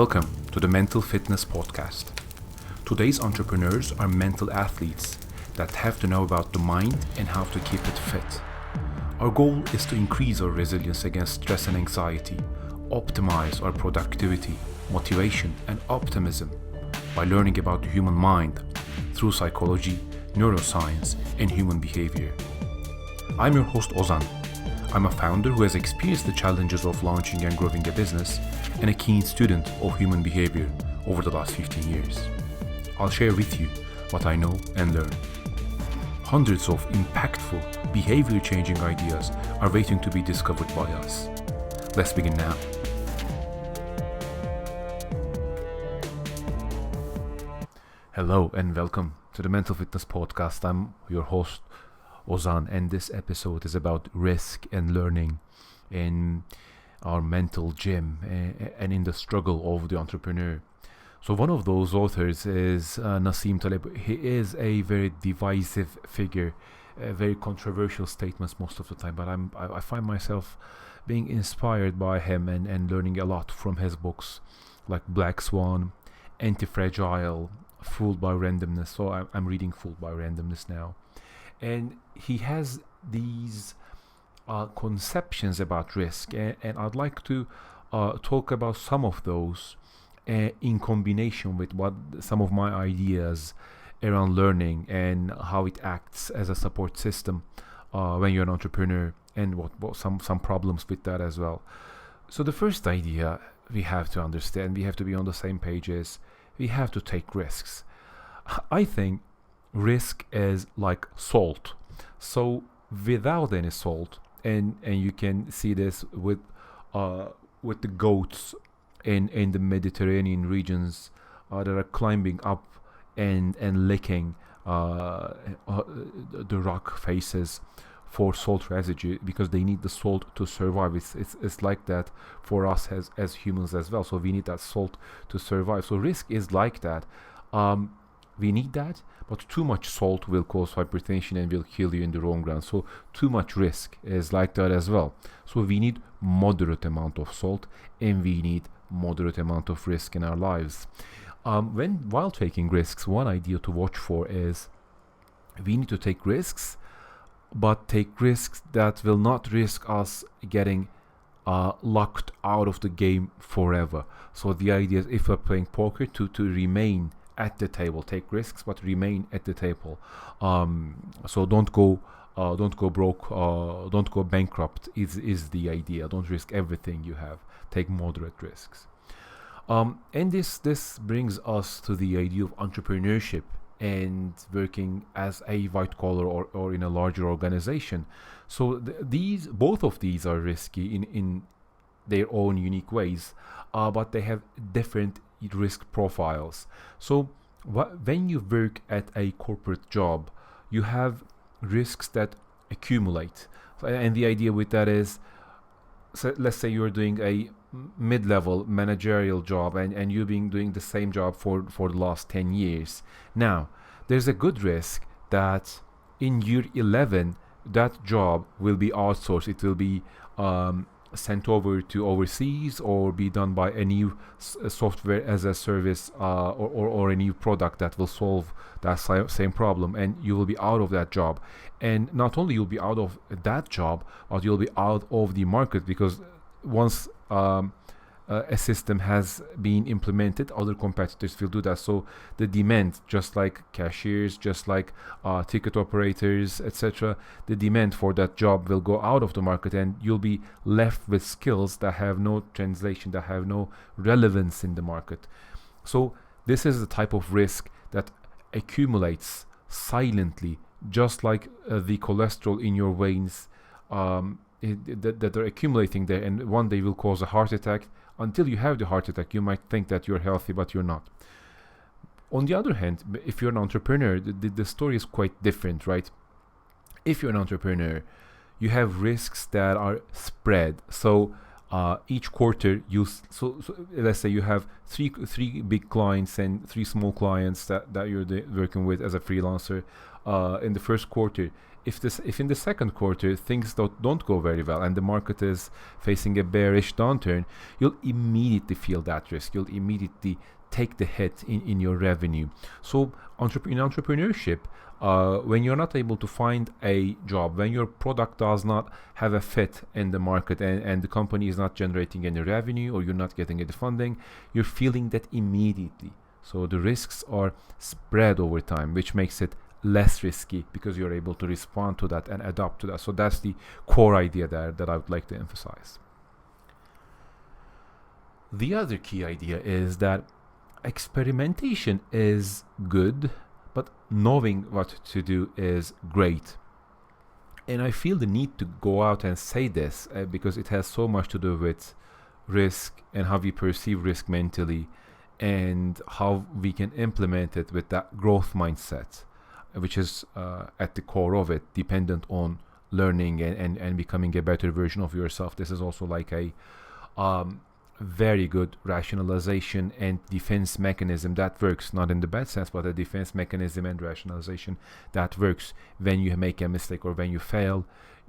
Welcome to the Mental Fitness Podcast. Today's entrepreneurs are mental athletes that have to know about the mind and how to keep it fit. Our goal is to increase our resilience against stress and anxiety, optimize our productivity, motivation, and optimism by learning about the human mind through psychology, neuroscience, and human behavior. I'm your host Ozan. I'm a founder who has experienced the challenges of launching and growing a business and a keen student of human behavior over the last 15 years. I'll share with you what I know and learn. Hundreds of impactful, behavior-changing ideas are waiting to be discovered by us. Let's begin now. Hello and welcome to the Mental Fitness Podcast. I'm your host Ozan, and this episode is about risk and learning in our mental gym and in the struggle of the entrepreneur. So one of those authors is Nassim Taleb. He is a very divisive figure, very controversial statements most of the time, but I find myself being inspired by him and learning a lot from his books like Black Swan, Anti-Fragile, Fooled by Randomness. So I'm reading Fooled by Randomness now. And he has these conceptions about risk, and I'd like to talk about some of those in combination with what some of my ideas around learning and how it acts as a support system when you're an entrepreneur, and what some problems with that as well. So the first idea we have to understand, we have to be on the same page, is we have to take risks. I think risk is like salt. So without any salt, and you can see this with the goats in the Mediterranean regions that are climbing up and licking the rock faces for salt residue because they need the salt to survive. It's like that for us as humans as well. So we need that salt to survive. So risk is like that. We need that, but too much salt will cause hypertension and will kill you in the long run. So too much risk is like that as well. So we need moderate amount of salt, and we need moderate amount of risk in our lives. While taking risks, one idea to watch for is we need to take risks, but take risks that will not risk us getting locked out of the game forever. So the idea is, if we're playing poker, to remain at the table, take risks but remain at the table. So don't go broke, don't go bankrupt is the idea. Don't risk everything you have. Take moderate risks. And this brings us to the idea of entrepreneurship and working as a white collar or in a larger organization. So both of these are risky in their own unique ways, but they have different risk profiles. So when you work at a corporate job, you have risks that accumulate, and the idea with that is, so let's say you're doing a mid-level managerial job and you've been doing the same job for the last 10 years. Now there's a good risk that in year 11 that job will be outsourced. It will be sent over to overseas or be done by a new software as a service or a new product that will solve that same problem, and you will be out of that job. And not only you'll be out of that job, but you'll be out of the market, because once a system has been implemented, other competitors will do that. So the demand, just like cashiers, just like ticket operators, etc., the demand for that job will go out of the market, and you'll be left with skills that have no translation, that have no relevance in the market. So this is the type of risk that accumulates silently, just like the cholesterol in your veins that are accumulating there, and one day will cause a heart attack. Until you have the heart attack, you might think that you're healthy, but you're not. On the other hand, if you're an entrepreneur, the story is quite different, right? If you're an entrepreneur, you have risks that are spread. So each quarter so let's say you have three big clients and three small clients that you're working with as a freelancer in the first quarter. If in the second quarter things don't go very well and the market is facing a bearish downturn, you'll immediately feel that risk. You'll immediately take the hit in your revenue. So in entrepreneurship, when you're not able to find a job, when your product does not have a fit in the market and the company is not generating any revenue or you're not getting any funding, you're feeling that immediately. So the risks are spread over time, which makes it less risky because you're able to respond to that and adapt to that. So that's the core idea there that I would like to emphasize. The other key idea is that experimentation is good, but knowing what to do is great. And I feel the need to go out and say this because it has so much to do with risk and how we perceive risk mentally and how we can implement it with that growth mindset, which is at the core of it, dependent on learning and becoming a better version of yourself. This is also like a very good rationalization and defense mechanism that works, not in the bad sense, but a defense mechanism and rationalization that works. When you make a mistake or when you fail,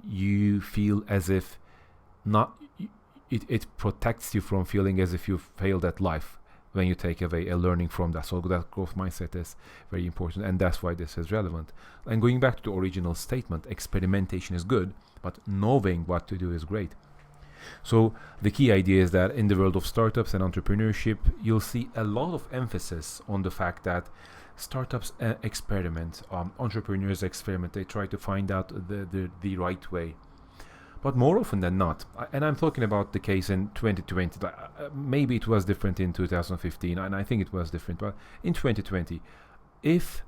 you feel as if it protects you from feeling as if you failed at life when you take away a learning from that. So that growth mindset is very important, and that's why this is relevant. And going back to the original statement, experimentation is good, but knowing what to do is great. So the key idea is that in the world of startups and entrepreneurship, you'll see a lot of emphasis on the fact that startups experiment, entrepreneurs experiment, they try to find out the right way. But more often than not, and I'm talking about the case in 2020, maybe it was different in 2015, and I think it was different, but in 2020, if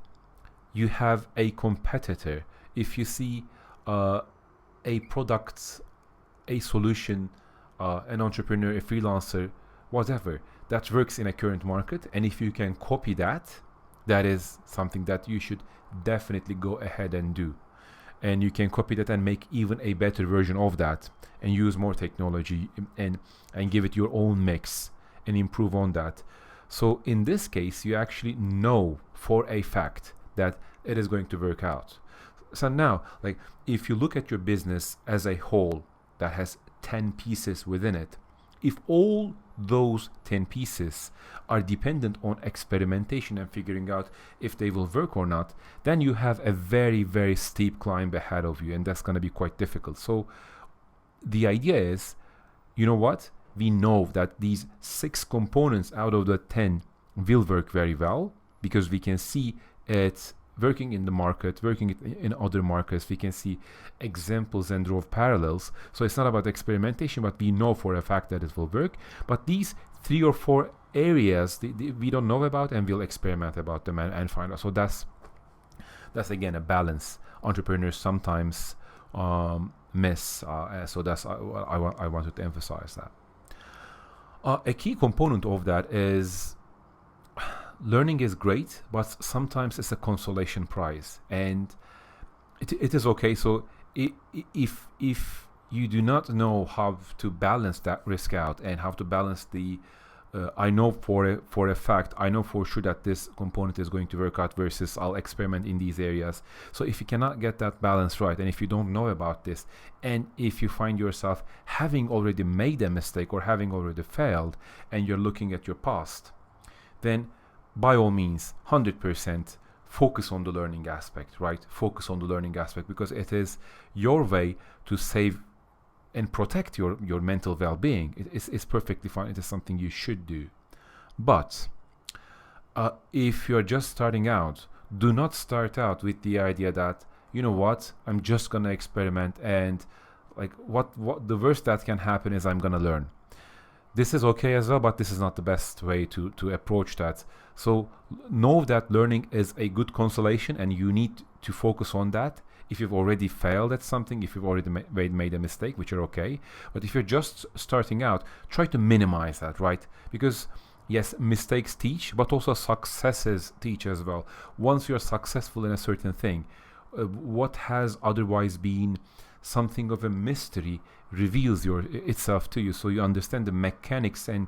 you have a competitor, if you see a product, a solution, an entrepreneur, a freelancer, whatever, that works in a current market, and if you can copy that, that is something that you should definitely go ahead and do. And you can copy that and make even a better version of that and use more technology and give it your own mix and improve on that. So in this case, you actually know for a fact that it is going to work out. So now, like, if you look at your business as a whole that has 10 pieces within it, if all those 10 pieces are dependent on experimentation and figuring out if they will work or not, then you have a very, very steep climb ahead of you, and that's going to be quite difficult. So the idea is, you know what? We know that these 6 components out of the 10 will work very well because we can see it working in the market, working in other markets. We can see examples and draw parallels. So it's not about experimentation, but we know for a fact that it will work. But these 3 or 4 areas we don't know about, and we'll experiment about them and find out. So that's again a balance entrepreneurs sometimes miss. So that's I wanted to emphasize that. A key component of that is learning is great, but sometimes it's a consolation prize, and it is okay. So if you do not know how to balance that risk out and how to balance the I know for a fact, I know for sure that this component is going to work out versus I'll experiment in these areas. So if you cannot get that balance right, and if you don't know about this, and if you find yourself having already made a mistake or having already failed, and you're looking at your past, then by all means, 100% focus on the learning aspect, right? Focus on the learning aspect because it is your way to save and protect your mental well-being. It's perfectly fine. It is something you should do. But if you're just starting out, do not start out with the idea that, you know what, I'm just going to experiment and like what the worst that can happen is I'm going to learn. This is okay as well, but this is not the best way to approach that. So know that learning is a good consolation and you need to focus on that. If you've already failed at something, if you've already made a mistake, which are okay. But if you're just starting out, try to minimize that, right? Because yes, mistakes teach, but also successes teach as well. Once you're successful in a certain thing, what has otherwise been something of a mystery reveals itself to you, so you understand the mechanics, and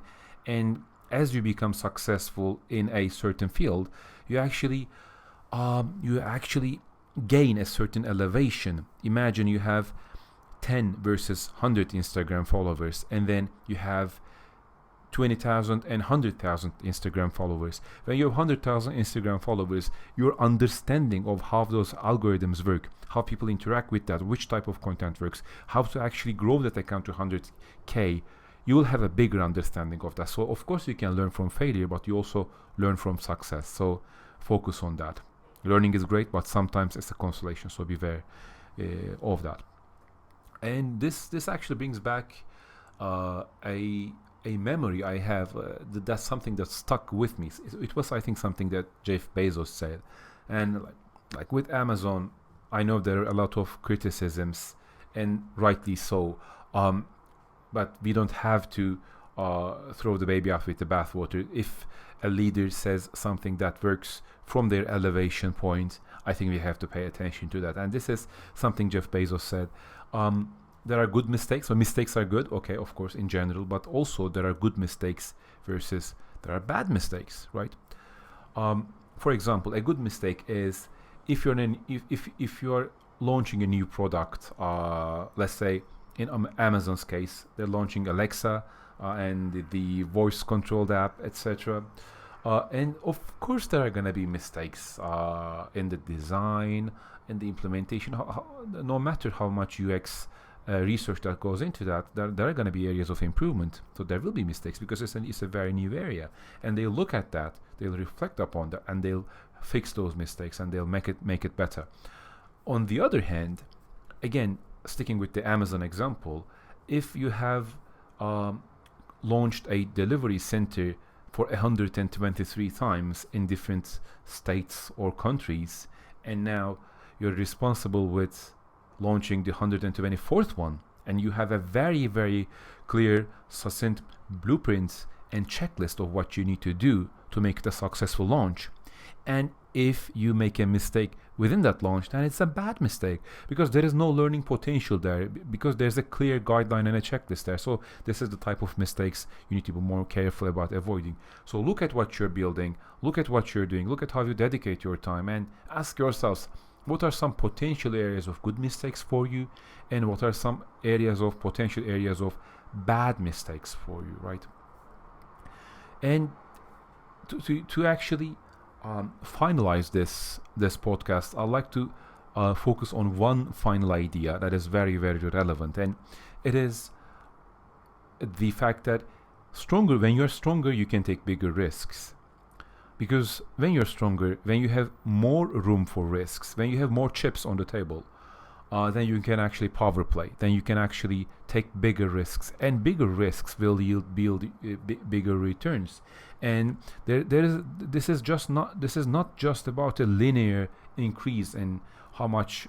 as you become successful in a certain field, you actually gain a certain elevation. Imagine you have 10 versus 100 Instagram followers, and then you have 20,000 and 100,000 Instagram followers. When you have 100,000 Instagram followers, your understanding of how those algorithms work, how people interact with that, which type of content works, how to actually grow that account to 100K, you will have a bigger understanding of that. So of course you can learn from failure, but you also learn from success. So focus on that. Learning is great, but sometimes it's a consolation. So beware of that. And this actually brings back a memory I have. That's something that stuck with me. It was, I think, something that Jeff Bezos said. And like with Amazon, I know there are a lot of criticisms, and rightly so. But we don't have to throw the baby out with the bathwater. If a leader says something that works from their elevation point, I think we have to pay attention to that. And this is something Jeff Bezos said. There are good mistakes. So mistakes are good, okay, of course, in general, but also there are good mistakes versus there are bad mistakes, right? For example, a good mistake is if you're launching a new product, let's say in Amazon's case, they're launching Alexa and the voice controlled app, etc. And of course, there are going to be mistakes in the design and the implementation. No matter how much UX research that goes into that, there are going to be areas of improvement. So there will be mistakes because it's a very new area, and they'll look at that, they'll reflect upon that, and they'll fix those mistakes, and they'll make it better. On the other hand, again, sticking with the Amazon example, if you have launched a delivery center for 123 times in different states or countries, and now you're responsible with launching the 124th one, and you have a very, very clear, succinct blueprint and checklist of what you need to do to make it a successful launch. And if you make a mistake within that launch, then it's a bad mistake because there is no learning potential there, because there's a clear guideline and a checklist there. So this is the type of mistakes you need to be more careful about avoiding. So look at what you're building, look at what you're doing, look at how you dedicate your time, and ask yourselves, what are some potential areas of good mistakes for you, and what are some potential areas of bad mistakes for you, right? And to actually finalize this podcast, I'd like to focus on one final idea that is very, very relevant, and it is the fact that when you're stronger, you can take bigger risks. Because when you're stronger, when you have more room for risks, when you have more chips on the table, then you can actually power play. Then you can actually take bigger risks, and bigger risks will yield bigger returns. And this is not just about a linear increase in how much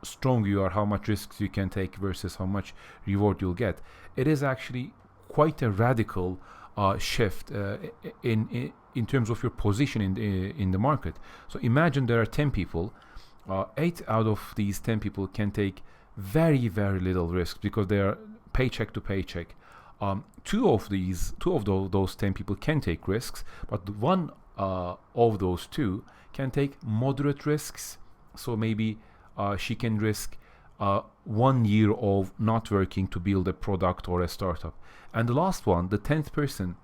strong you are, how much risks you can take versus how much reward you'll get. It is actually quite a radical shift in terms of your position in the market. So imagine there are 10 people, 8 out of these 10 people can take very, very little risk because they are paycheck to paycheck. Two of those 10 people can take risks, but one of those two can take moderate risks. So maybe she can risk 1 year of not working to build a product or a startup. And the last one, the 10th person,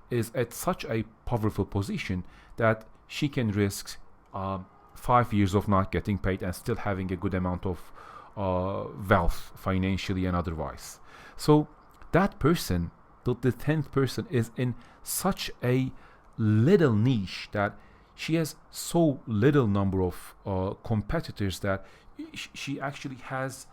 is at such a powerful position that she can risk 5 years of not getting paid and still having a good amount of wealth financially and otherwise. So that person, the 10th person, is in such a little niche that she has so little number of competitors that she actually has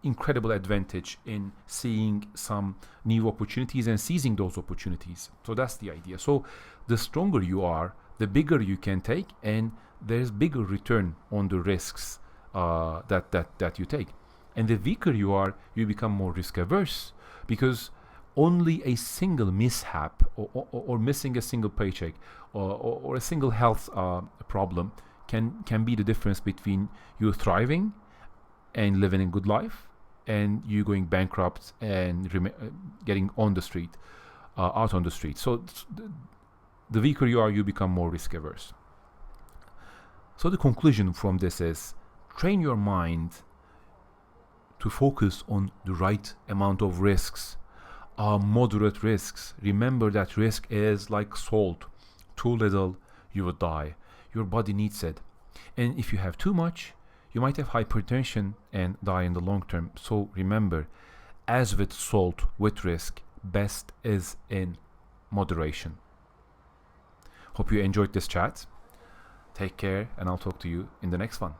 incredible advantage in seeing some new opportunities and seizing those opportunities. So that's the idea. So the stronger you are, the bigger you can take, and there's bigger return on the risks that you take. And the weaker you are, you become more risk averse, because only a single mishap or missing a single paycheck or a single health problem can be the difference between you thriving and living a good life, and you going bankrupt and getting on the street, out on the street. So the weaker you are, you become more risk averse. So the conclusion from this is, train your mind to focus on the right amount of risks, moderate risks. Remember that risk is like salt. Too little, you will die. Your body needs it. And if you have too much, you might have hypertension and die in the long term. So remember, as with salt, with risk, best is in moderation. Hope you enjoyed this chat. Take care, and I'll talk to you in the next one.